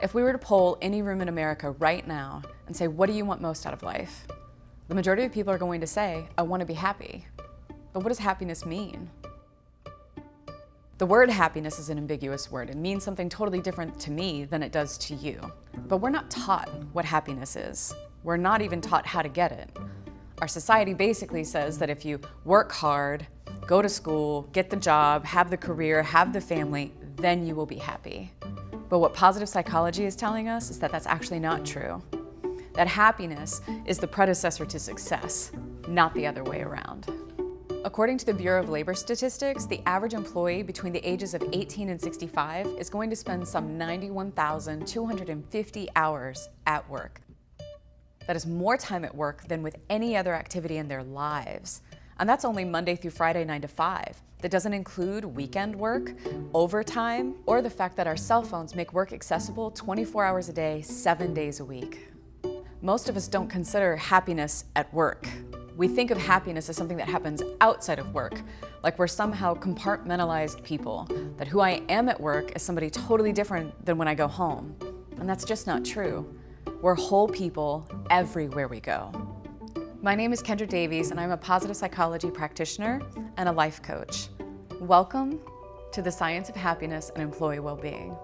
If we were to poll any room in America right now and say, what do you want most out of life? The majority of people are going to say, I want to be happy. But what does happiness mean? The word happiness is an ambiguous word. It means something totally different to me than it does to you. But we're not taught what happiness is. We're not even taught how to get it. Our society basically says that if you work hard, go to school, get the job, have the career, have the family, then you will be happy. But what positive psychology is telling us is that that's actually not true. That happiness is the predecessor to success, not the other way around. According to the Bureau of Labor Statistics, the average employee between the ages of 18 and 65 is going to spend some 91,250 hours at work. That is more time at work than with any other activity in their lives. And that's only Monday through Friday, 9 to 5. That doesn't include weekend work, overtime, or the fact that our cell phones make work accessible 24 hours a day, 7 days a week. Most of us don't consider happiness at work. We think of happiness as something that happens outside of work, like we're somehow compartmentalized people, that who I am at work is somebody totally different than when I go home. And that's just not true. We're whole people everywhere we go. My name is Kendra Davies, and I'm a positive psychology practitioner and a life coach. Welcome to the Science of Happiness and Employee Wellbeing.